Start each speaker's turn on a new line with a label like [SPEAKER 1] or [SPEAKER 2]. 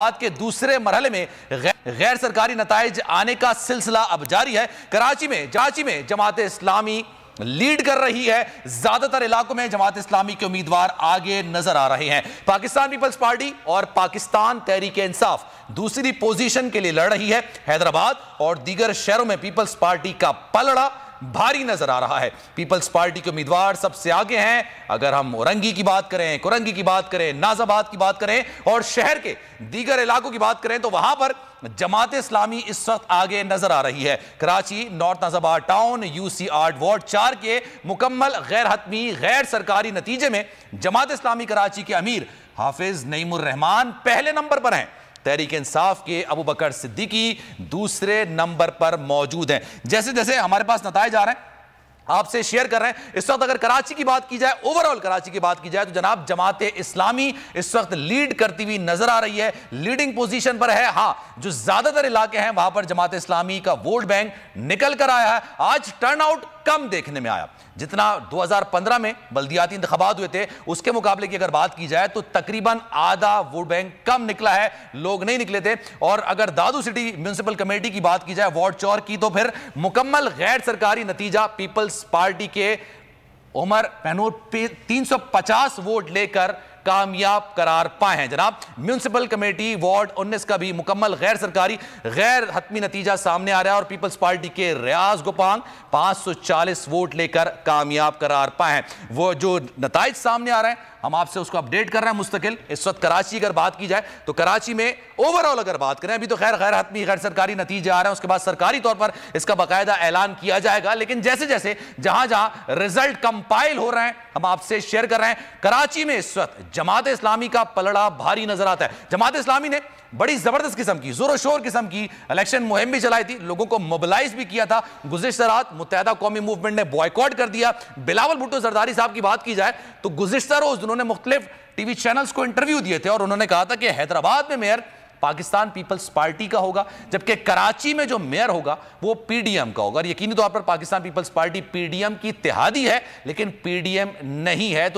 [SPEAKER 1] बात के दूसरे मरहले में गैर सरकारी नताइज आने का सिलसिला अब जारी है। कराची में जमात इस्लामी लीड कर रही है। ज्यादातर इलाकों में जमात इस्लामी के उम्मीदवार आगे नजर आ रहे हैं। पाकिस्तान पीपल्स पार्टी और पाकिस्तान तहरीक इंसाफ दूसरी पोजीशन के लिए लड़ रही है। हैदराबाद और दीगर शहरों में पीपल्स पार्टी का पलड़ा भारी नजर आ रहा है। पीपल्स पार्टी के उम्मीदवार सबसे आगे हैं। अगर हम औरंगी की बात करें, कुरंगी की बात करें, नाजाबाद की बात करें और शहर के दीगर इलाकों की बात करें तो वहां पर जमात इस्लामी इस वक्त आगे नजर आ रही है। Karachi north Nazimabad town UC8 ward 4 के मुकम्मल गैर हतमी गैर सरकारी नतीजे में जमात इस्लामी कराची के अमीर हाफिज नईमुर रहमान पहले नंबर पर हैं। तहरीक इंसाफ के अबू बकर सिद्दीकी दूसरे नंबर पर मौजूद हैं। जैसे जैसे हमारे पास नताइज आ रहे हैं आपसे शेयर कर रहे हैं। इस वक्त अगर कराची की बात की जाए, ओवरऑल कराची की बात की जाए तो जनाब जमात इस्लामी इस वक्त लीड करती हुई नजर आ रही है, लीडिंग पोजीशन पर है। हां, जो ज्यादातर इलाके हैं वहां पर जमात इस्लामी का वोट बैंक निकल कर आया है। आज टर्नआउट कम देखने में आया, जितना 2015 में बल्दियाती इंतखाबात हुए थे उसके मुकाबले की अगर बात की जाए तो तकरीबन आधा वोट बैंक कम निकला है, लोग नहीं निकले थे। और अगर दादू सिटी म्युनिसिपल कमेटी की बात की जाए वार्ड 4 की तो फिर मुकम्मल गैर सरकारी नतीजा पीपल्स पार्टी के उमर पहनूर 350 वोट लेकर कामयाब करार पाए हैं। जनाब म्युनिसिपल कमेटी वार्ड 19 का भी मुकम्मल गैर सरकारी गैर हतमी नतीजा सामने आ रहा है और पीपल्स पार्टी के रियाज गोपांग 540 वोट लेकर कामयाब करार पाए हैं। वो जो नताइज सामने आ रहे हैं हम आपसे उसको अपडेट कर रहे हैं मुस्तकिल। इस वक्त कराची अगर बात की जाए तो कराची में ओवरऑल अगर बात करें, अभी तो गैर हतमी गैर सरकारी नतीजे आ रहे हैं, उसके बाद सरकारी तौर पर इसका बाकायदा ऐलान किया जाएगा। लेकिन जैसे जैसे जहां जहां रिजल्ट कंपाइल हो रहे हैं हम आपसे शेयर कर रहे हैं। कराची में इस वक्त जमात इस्लामी का पलड़ा भारी नजर आता है। जमात इस्लामी ने बड़ी जबरदस्त किस्म की जोर शोर किस्म की इलेक्शन मुहिम भी चलाई थी, लोगों को मोबिलाइज भी किया था। गुज़िश्ता रात मुत्तहिदा कौमी मूवमेंट ने बॉयकॉट कर दिया। बिलावल भुट्टो जरदारी साहब की बात की जाए तो गुज़िश्ता रोज उन्होंने मुख्तलिफ टीवी चैनल्स को इंटरव्यू दिए थे और उन्होंने कहा था कि हैदराबाद में मेयर पाकिस्तान पीपल्स पार्टी का होगा, जबकि कराची में जो मेयर होगा वो PDM का होगा। यकीनी तौर पर पाकिस्तान पीपल्स पार्टी PDM की इत्तेहादी है लेकिन PDM नहीं है। तो